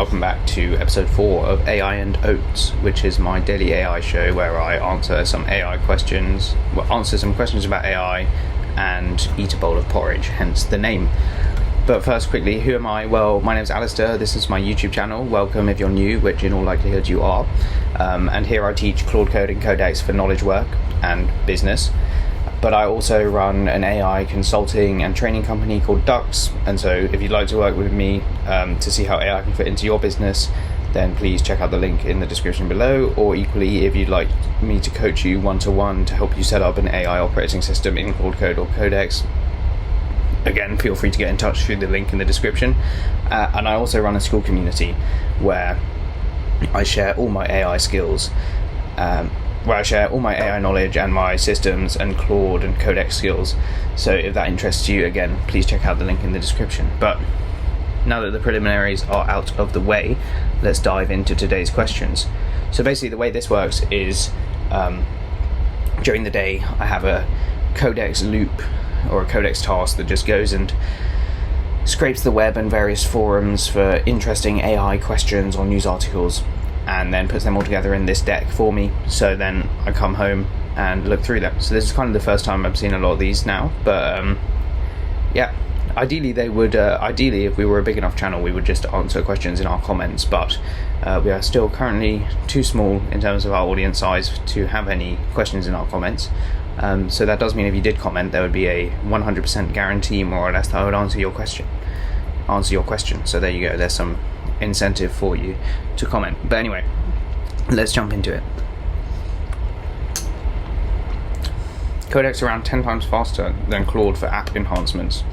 welcome back to episode 4 of AI and Oats, which is my daily AI show where I answer some questions about AI and eat a bowl of porridge, hence the name. But first, quickly, who am I? Well, my name's Alistair, this is my YouTube channel. Welcome if you're new, which in all likelihood you are. And here I teach Claude Code and Codex for knowledge work and business. But I also run an AI consulting and training company called Dux, and so if you'd like to work with me to see how AI can fit into your business, then please check out the link in the description below, or equally, if you'd like me to coach you one-to-one to help you set up an AI operating system in Claude Code or Codex, again, feel free to get in touch through the link in the description. And I also run a school community where I share all my AI skills, where I share all my AI knowledge and my systems and Claude and Codex skills. So if that interests you, again, please check out the link in the description. But now that the preliminaries are out of the way, let's dive into today's questions. So basically the way this works is during the day I have a Codex loop or a Codex task that just goes and scrapes the web and various forums for interesting AI questions or news articles, and then puts them all together in this deck for me. So then I come home and look through them. So this is kind of the first time I've seen a lot of these now, but yeah, ideally they would, ideally if we were a big enough channel we would just answer questions in our comments, but we are still currently too small in terms of our audience size to have any questions in our comments. So that does mean if you did comment, there would be a 100% guarantee more or less that I would answer your question. So there you go, there's some incentive for you to comment. But anyway, let's jump into it. Codex around 10 times faster than Claude for app enhancements.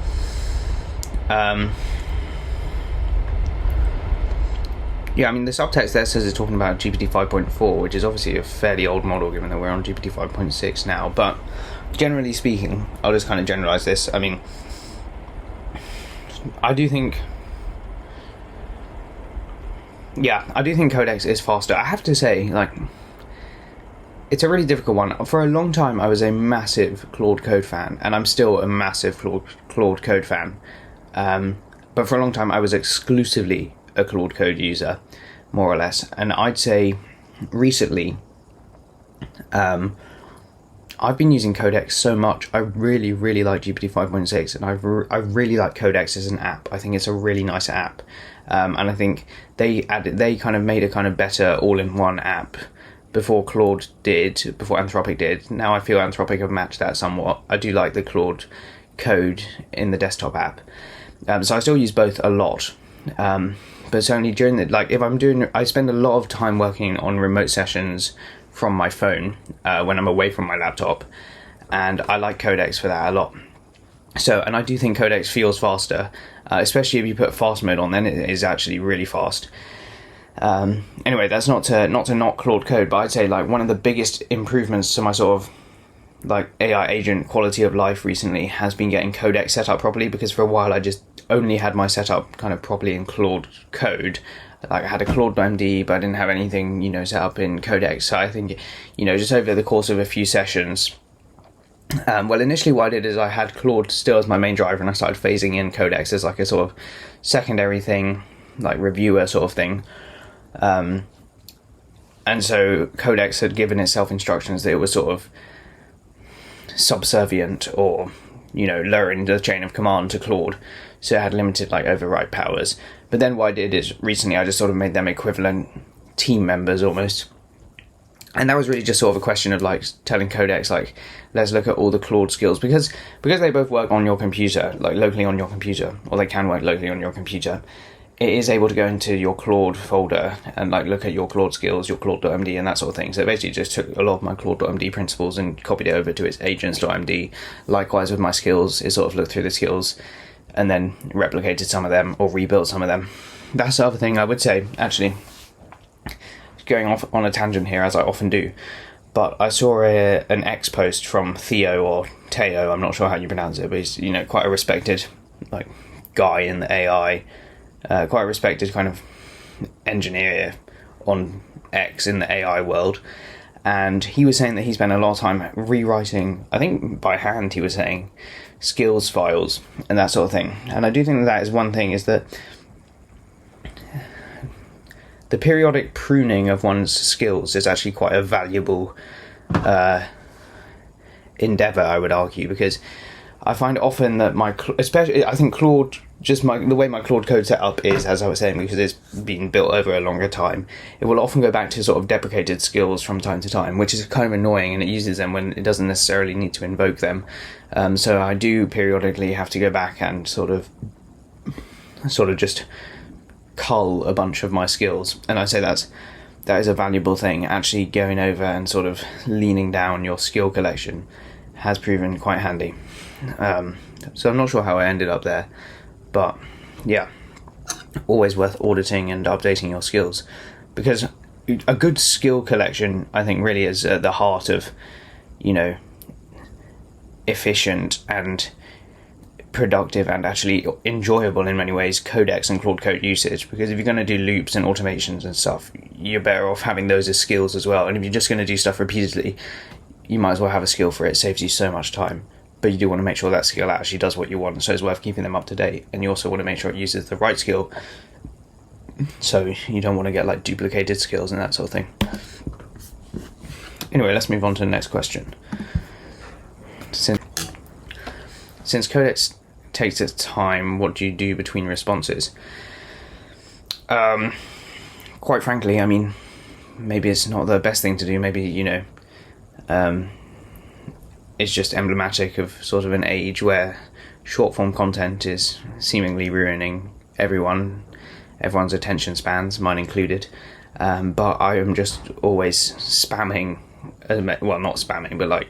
Yeah, I mean, the subtext there says it's talking about GPT 5.4, which is obviously a fairly old model given that we're on GPT 5.6 now, but generally speaking, I'll just kind of generalize this. I mean, I do think Codex is faster. I have to say, like, it's a really difficult one. For a long time, I was a massive Claude Code fan, and I'm still a massive Claude Code fan. But for a long time, I was exclusively a Claude Code user, more or less. And I'd say recently, I've been using Codex so much. I really, really like GPT 5.6, and I really like Codex as an app. I think it's a really nice app. And I think they kind of made a kind of better all-in-one app before Anthropic did. Now I feel Anthropic have matched that somewhat. I do like the Claude Code in the desktop app. So I still use both a lot. But certainly during I spend a lot of time working on remote sessions from my phone when I'm away from my laptop, and I like Codex for that a lot. So, and I do think Codex feels faster, especially if you put fast mode on, then it is actually really fast. Anyway, that's not to knock Claude Code, but I'd say like one of the biggest improvements to my sort of like AI agent quality of life recently has been getting Codex set up properly, because for a while I just only had my setup kind of properly in Claude Code. Like I had a Claude MD, but I didn't have anything, set up in Codex. So I think, just over the course of a few sessions, initially what I did is I had Claude still as my main driver, and I started phasing in Codex as like a sort of secondary thing, like reviewer sort of thing. And so Codex had given itself instructions that it was sort of subservient or, lowering the chain of command to Claude. So it had limited like override powers. But then what I did is recently I just sort of made them equivalent team members almost. And that was really just sort of a question of like telling Codex, like, let's look at all the Claude skills, because they both work on your computer, like locally on your computer, or they can work locally on your computer. It is able to go into your Claude folder and like look at your Claude skills, your Claude.md and that sort of thing. So it basically just took a lot of my Claude.md principles and copied it over to its agents.md. Likewise with my skills, it sort of looked through the skills and then replicated some of them or rebuilt some of them. That's the other thing I would say, actually. Going off on a tangent here, as I often do, but I saw an X post from Theo or Teo, I'm not sure how you pronounce it, but he's quite a respected like guy in the AI, quite a respected kind of engineer on X in the AI world, and he was saying that he spent a lot of time rewriting, I think by hand he was saying, skills files and that sort of thing. And I do think that is one thing, is that the periodic pruning of one's skills is actually quite a valuable endeavor, I would argue, because I find often that especially I think Claude, the way my Claude code setup is, as I was saying, because it's been built over a longer time, it will often go back to sort of deprecated skills from time to time, which is kind of annoying, and it uses them when it doesn't necessarily need to invoke them. So I do periodically have to go back and sort of just cull a bunch of my skills, and I say that is a valuable thing. Actually going over and sort of leaning down your skill collection has proven quite handy. So I'm not sure how I ended up there, but yeah, always worth auditing and updating your skills, because a good skill collection, I think, really is at the heart of, efficient and productive and actually enjoyable in many ways Codex and Claude Code usage. Because if you're going to do loops and automations and stuff, you're better off having those as skills as well. And if you're just going to do stuff repeatedly, you might as well have a skill for it. It saves you so much time. But you do want to make sure that skill actually does what you want, so it's worth keeping them up to date. And you also want to make sure it uses the right skill, so you don't want to get like duplicated skills and that sort of thing. Anyway, let's move on to the next question. Since Codex takes its time, what do you do between responses? Quite frankly, I mean, maybe it's not the best thing to do. Maybe, it's just emblematic of sort of an age where short form content is seemingly ruining everyone's attention spans, mine included. But I am just always spamming, well, not spamming, but like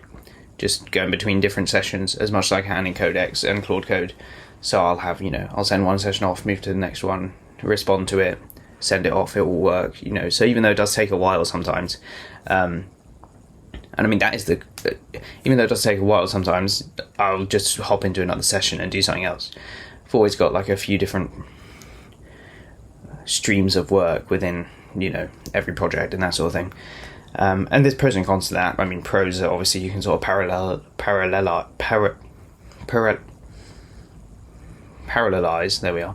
just going between different sessions as much as I can in Codex and Claude Code. So I'll have, I'll send one session off, move to the next one, respond to it, send it off, it will work, So even though it does take a while sometimes, and I mean, even though it does take a while sometimes, I'll just hop into another session and do something else. I've always got like a few different streams of work within, every project and that sort of thing. And there's pros and cons to that. I mean, pros are obviously you can sort of parallelize, there we are.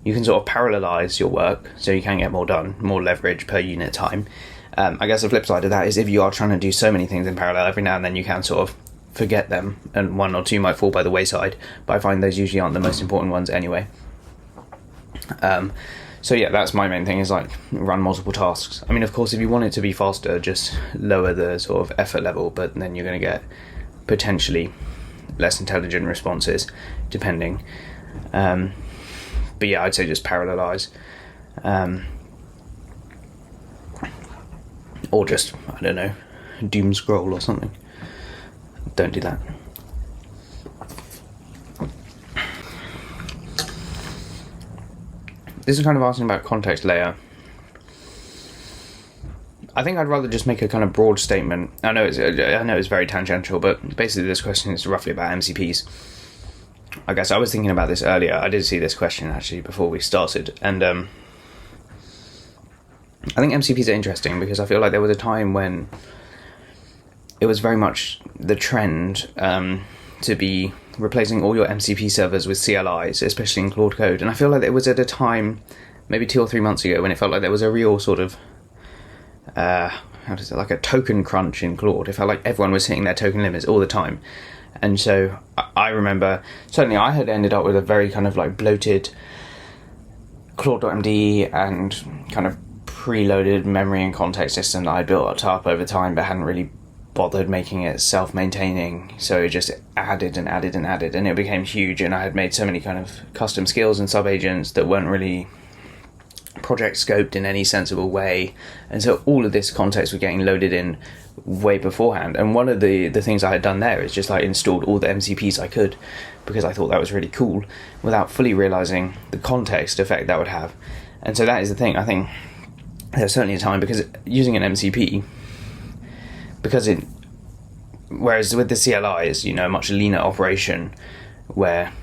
You can sort of parallelize your work, so you can get more done, more leverage per unit time. I guess the flip side of that is if you are trying to do so many things in parallel, every now and then you can sort of forget them, and one or two might fall by the wayside, but I find those usually aren't the most important ones anyway. So yeah, that's my main thing, is like run multiple tasks. I mean, of course, if you want it to be faster, just lower the sort of effort level, but then you're going to get potentially less intelligent responses, depending. But yeah, I'd say just parallelize. Or just, I don't know, doom scroll or something. Don't do that. This is kind of asking about context layer. I think I'd rather just make a kind of broad statement. I know it's very tangential, but basically this question is roughly about MCPs. I guess I was thinking about this earlier. I did see this question actually before we started, and I think MCPs are interesting because I feel like there was a time when it was very much the trend to be replacing all your MCP servers with CLIs, especially in Claude Code. And I feel like it was at a time, maybe 2 or 3 months ago, when it felt like there was a real sort of, like a token crunch in Claude. It felt like everyone was hitting their token limits all the time. And so I remember, certainly I had ended up with a very kind of like bloated Claude.md and kind of preloaded memory and context system that I built up over time, but hadn't really bothered making it self-maintaining, so it just added and added and added, and it became huge, and I had made so many kind of custom skills and sub-agents that weren't really project scoped in any sensible way, and so all of this context was getting loaded in way beforehand. And one of the things I had done there is just like installed all the MCPs I could, because I thought that was really cool, without fully realizing the context effect that would have. And so that is the thing. I think there's certainly a time, because using an MCP, whereas with the CLIs, a much leaner operation where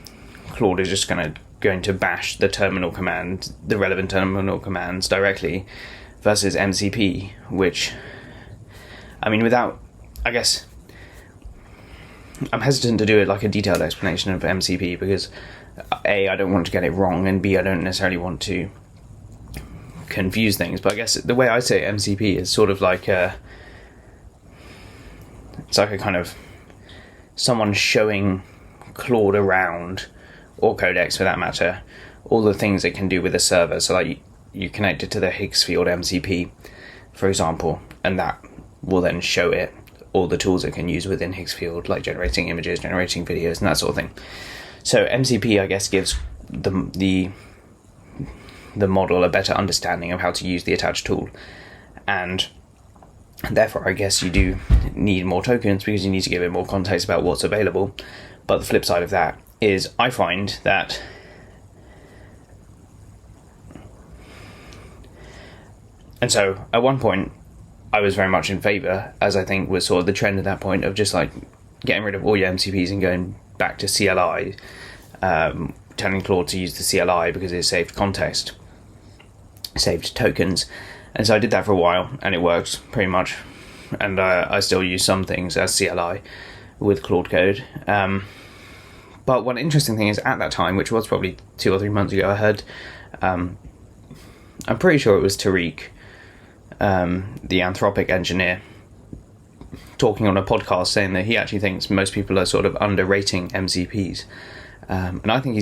Claude is just going to bash the relevant terminal commands directly, versus MCP, which, I mean, I guess, I'm hesitant to do it like a detailed explanation of MCP, because A, I don't want to get it wrong, and B, I don't necessarily want to confuse things. But I guess the way I say MCP is sort of like it's like a kind of someone showing Claude around, or Codex for that matter, all the things it can do with a server. So like you connect it to the Higgs field MCP, for example, and that will then show it all the tools it can use within Higgs field, like generating images, generating videos, and that sort of thing. So MCP, I guess, gives the model a better understanding of how to use the attached tool, and therefore I guess you do need more tokens because you need to give it more context about what's available. But the flip side of that is I find that and so at one point I was very much in favour, as I think was sort of the trend at that point, of just like getting rid of all your MCPs and going back to CLI, telling Claude to use the CLI because it saved context, saved tokens. And so I did that for a while and it worked pretty much, and I still use some things as CLI with Claude Code. But one interesting thing is, at that time, which was probably 2 or 3 months ago, I heard, I'm pretty sure it was Tariq, the Anthropic engineer, talking on a podcast saying that he actually thinks most people are sort of underrating MCPs. And I think he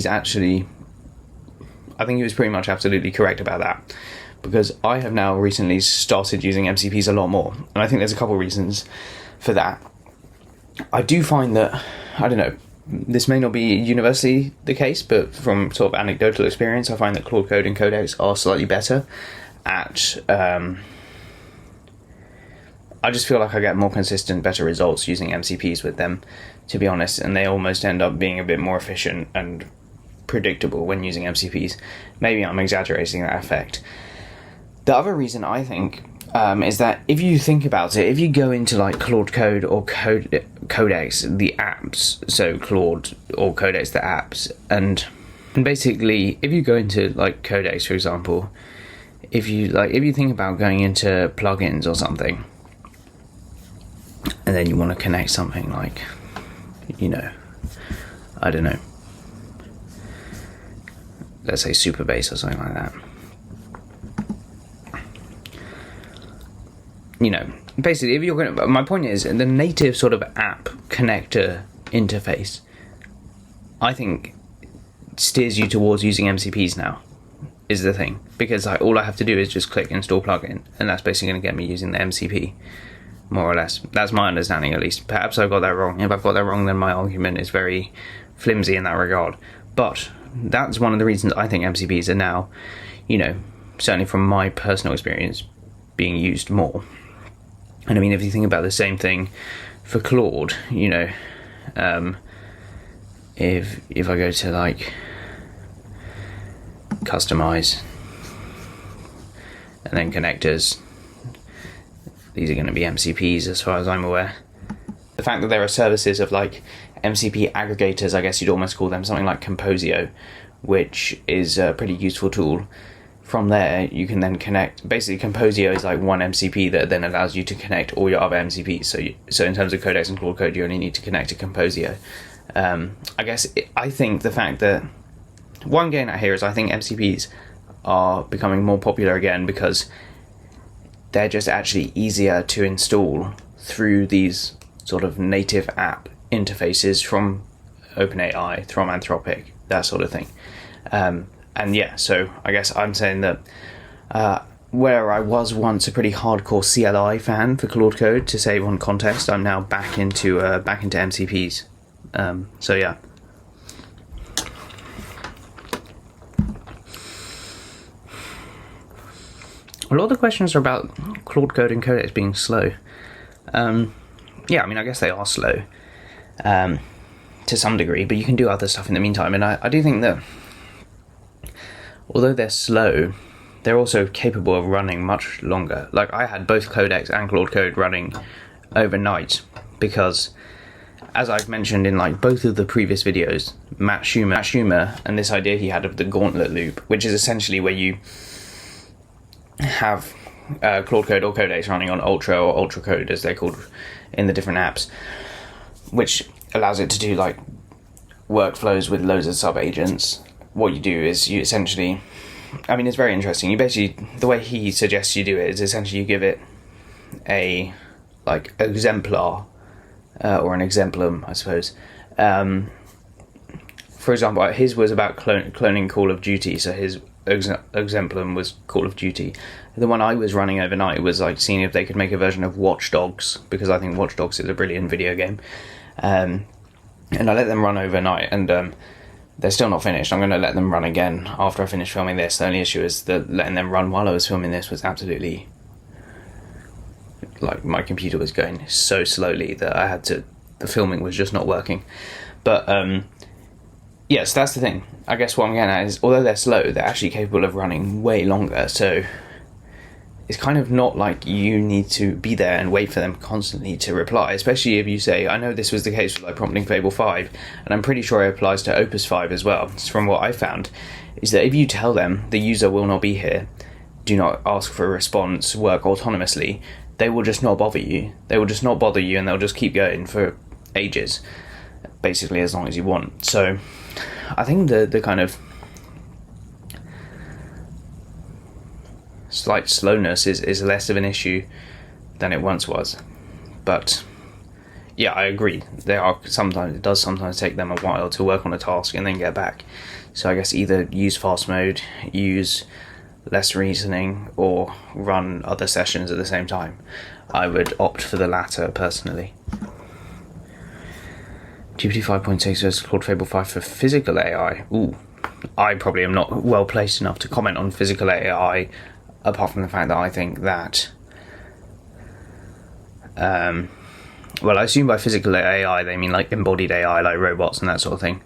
was pretty much absolutely correct about that, because I have now recently started using MCPs a lot more, and I think there's a couple of reasons for that. I do find that, I don't know, this may not be universally the case, but from sort of anecdotal experience, I find that Claude Code and Codex are slightly better at I just feel like I get more consistent, better results using MCPs with them, to be honest, and they almost end up being a bit more efficient and predictable when using MCPs. Maybe I'm exaggerating that effect. The other reason I think is that if you think about it, if you go into like Claude Code or Codex, the apps, so Claude or Codex, the apps, and basically if you go into like Codex, for example, if you think about going into plugins or something, and then you want to connect something like, I don't know, let's say Superbase or something like that. Basically, if you're going to, my point is, the native sort of app connector interface, I think, steers you towards using MCPs now, is the thing. Because all I have to do is just click install plugin, and that's basically going to get me using the MCP, more or less. That's my understanding, at least. Perhaps I got that wrong. If I've got that wrong, then my argument is very flimsy in that regard. But that's one of the reasons I think MCPs are now, certainly from my personal experience, being used more. And I mean, if you think about the same thing for Claude, if I go to like customize and then connectors, these are going to be MCPs as far as I'm aware. The fact that there are services of like MCP aggregators, I guess you'd almost call them, something like Composio, which is a pretty useful tool. From there, you can then connect. Basically, Composio is like one MCP that then allows you to connect all your other MCPs. So in terms of Codex and Claude Code, you only need to connect to Composio. I think the fact that one gain out here is I think MCPs are becoming more popular again because they're just actually easier to install through these sort of native app interfaces from OpenAI, from Anthropic, that sort of thing. And yeah, so I guess I'm saying that where I was once a pretty hardcore CLI fan for Claude Code to save on context, I'm now back into MCPs. So yeah. A lot of the questions are about Claude Code and Codex being slow. Yeah, I mean, I guess they are slow to some degree, but you can do other stuff in the meantime. And I do think that although they're slow, they're also capable of running much longer. Like, I had both Codex and Claude Code running overnight because, as I've mentioned in like both of the previous videos, Matt Schumer and this idea he had of the gauntlet loop, which is essentially where you have Claude Code or Codex running on Ultra or Ultra Code, as they're called in the different apps, which allows it to do like workflows with loads of sub agents. What you do is you essentially I mean, it's very interesting. You basically, the way he suggests you do it is essentially you give it a like exemplar or an exemplum, I suppose. For example, his was about cloning Call of Duty, so his exemplum was Call of Duty. The one I was running overnight was like seeing if they could make a version of Watch Dogs, because I think Watch Dogs is a brilliant video game. And I let them run overnight, and they're still not finished. I'm going to let them run again after I finish filming this. The only issue is that letting them run while I was filming this was absolutely... like, my computer was going so slowly that I had to... the filming was just not working. But, yes, that's the thing. I guess what I'm getting at is, although they're slow, they're actually capable of running way longer, so... it's kind of not like you need to be there and wait for them constantly to reply, especially if you say, I know this was the case with like prompting Fable 5, and I'm pretty sure it applies to Opus 5 as well. From what I found, is that if you tell them the user will not be here, do not ask for a response, work autonomously, they will just not bother you. They will just not bother you, and they'll just keep going for ages, basically as long as you want. So I think the kind of slight slowness is less of an issue than it once was. But yeah, I agree. It does sometimes take them a while to work on a task and then get back. So I guess either use fast mode, use less reasoning, or run other sessions at the same time. I would opt for the latter personally. GPT 5.6 versus Claude Fable 5 for physical AI. Ooh, I probably am not well placed enough to comment on physical AI, apart from the fact that I think that, well, I assume by physical AI they mean like embodied AI, like robots and that sort of thing.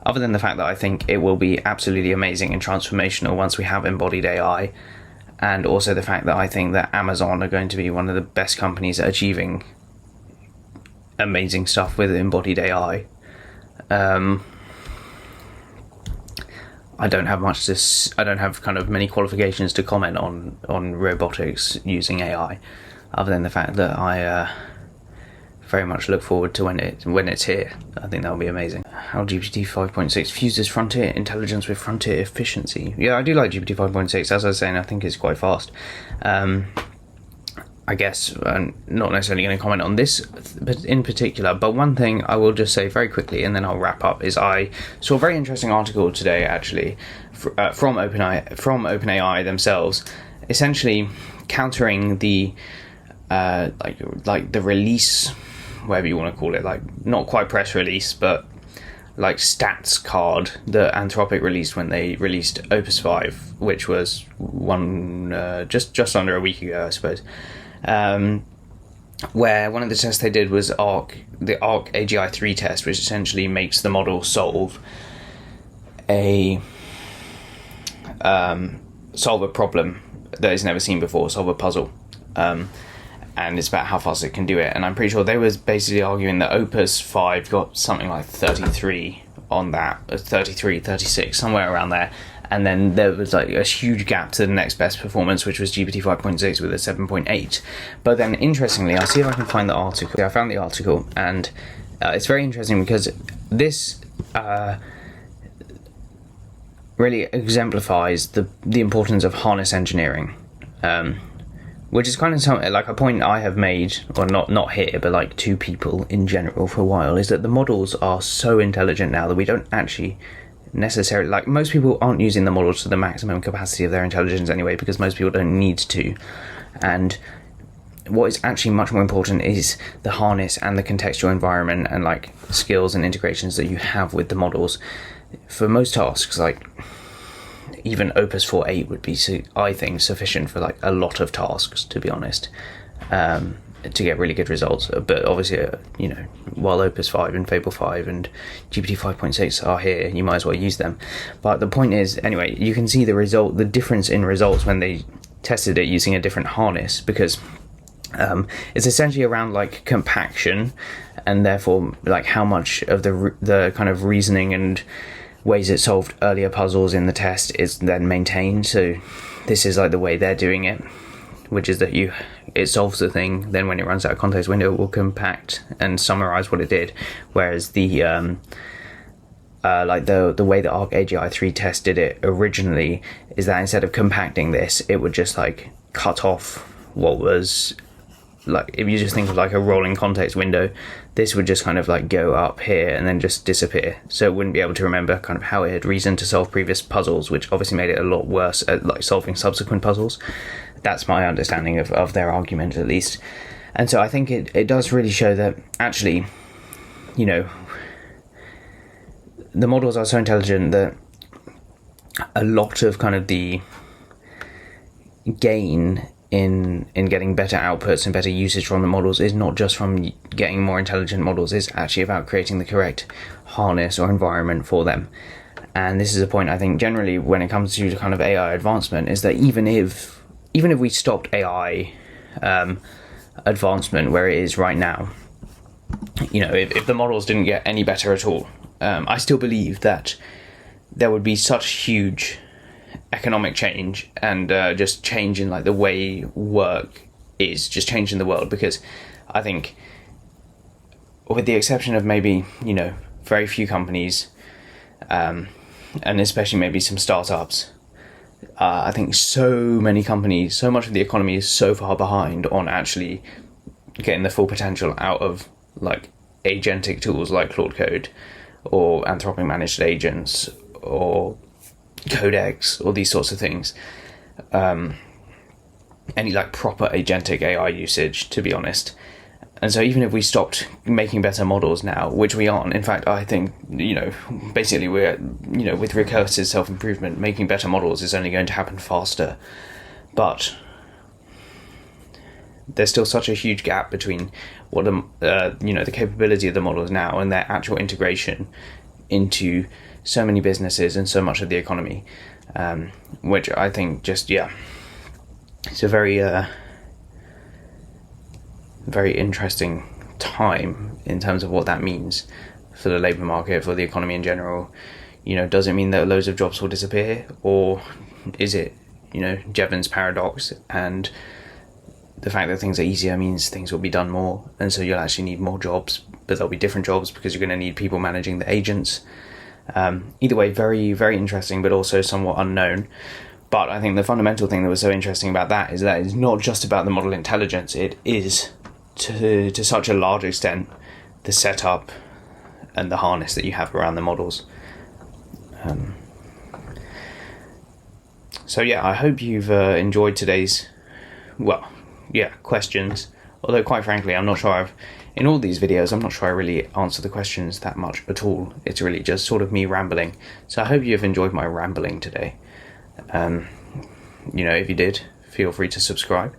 Other than the fact that I think it will be absolutely amazing and transformational once we have embodied AI, and also the fact that I think that Amazon are going to be one of the best companies at achieving amazing stuff with embodied AI. I don't have kind of many qualifications to comment on robotics using AI, other than the fact that I very much look forward to when it's here. I think that'll be amazing. How GPT 5.6 fuses frontier intelligence with frontier efficiency. Yeah, I do like GPT 5.6. As I was saying, I think it's quite fast. I guess I'm not necessarily going to comment on this in particular, but one thing I will just say very quickly, and then I'll wrap up, is I saw a very interesting article today, actually, from OpenAI themselves, essentially countering the like the release, whatever you want to call it, like not quite press release, but like stats card that Anthropic released when they released Opus 5, which was just under a week ago, I suppose. Where one of the tests they did was the ARC-AGI-3 test, which essentially makes the model solve a problem that it's never seen before, solve a puzzle. And it's about how fast it can do it. And I'm pretty sure they was basically arguing that Opus 5 got something like 33 on that, 33, 36, somewhere around there. And then there was like a huge gap to the next best performance, which was GPT 5.6 with a 7.8. But then interestingly, I'll see if I can find the article. I found the article, and it's very interesting because this really exemplifies the importance of harness engineering. Which is kind of something like a point I have made, or not here, but like to people in general for a while, is that the models are so intelligent now that we don't actually necessarily, like, most people aren't using the models to the maximum capacity of their intelligence anyway, because most people don't need to. And what is actually much more important is the harness and the contextual environment and like skills and integrations that you have with the models. For most tasks, like even Opus 4.8 would be, I think, sufficient for like a lot of tasks, to be honest, to get really good results. But obviously, while Opus 5 and Fable 5 and GPT 5.6 are here, you might as well use them. But the point is, anyway, you can see the difference in results when they tested it using a different harness, because it's essentially around like compaction, and therefore like how much of the kind of reasoning and ways it solved earlier puzzles in the test is then maintained. So this is like the way they're doing it, which is that it solves the thing, then when it runs out of context window, it will compact and summarize what it did. Whereas the like the way that ARC-AGI-3 test did it originally is that instead of compacting this, it would just like cut off what was like, if you just think of like a rolling context window, this would just kind of like go up here and then just disappear. So it wouldn't be able to remember kind of how it had reasoned to solve previous puzzles, which obviously made it a lot worse at like solving subsequent puzzles. That's my understanding of their argument, at least. And so I think it does really show that actually, you know, the models are so intelligent that a lot of kind of the gain in getting better outputs and better usage from the models is not just from getting more intelligent models, it's actually about creating the correct harness or environment for them. And this is a point I think generally when it comes to kind of AI advancement, is that even if we stopped AI advancement where it is right now, you know, if the models didn't get any better at all, I still believe that there would be such huge economic change and just change in like the way work is, just change in the world. Because I think, with the exception of maybe, you know, very few companies, and especially maybe some startups, I think so many companies, so much of the economy is so far behind on actually getting the full potential out of like agentic tools like Claude Code or Anthropic managed agents or Codex or these sorts of things. Any like proper agentic AI usage, to be honest. And so even if we stopped making better models now, which we aren't, in fact, I think, you know, basically we're, you know, with recursive self-improvement, making better models is only going to happen faster. But there's still such a huge gap between what you know, the capability of the models now and their actual integration into so many businesses and so much of the economy, which I think just, yeah, it's a very very interesting time in terms of what that means for the labour market, for the economy in general. You know, does it mean that loads of jobs will disappear, or is it, you know, Jevons paradox, and the fact that things are easier means things will be done more, and so you'll actually need more jobs, but there'll be different jobs because you're going to need people managing the agents. Either way, very, very interesting, but also somewhat unknown. But I think the fundamental thing that was so interesting about that is that it's not just about the model intelligence, it is to such a large extent the setup and the harness that you have around the models. So yeah, I hope you've enjoyed today's, well, yeah, questions. Although quite frankly, I'm not sure in all these videos, I'm not sure I really answer the questions that much at all. It's really just sort of me rambling. So I hope you've enjoyed my rambling today. You know, if you did, feel free to subscribe.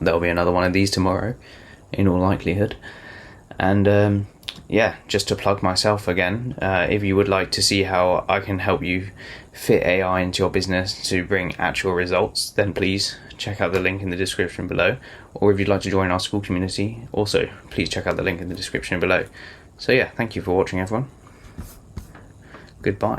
There'll be another one of these tomorrow, in all likelihood. And yeah, just to plug myself again, if you would like to see how I can help you fit AI into your business to bring actual results, then please check out the link in the description below. Or if you'd like to join our school community, also please check out the link in the description below. So yeah, thank you for watching, everyone. Goodbye.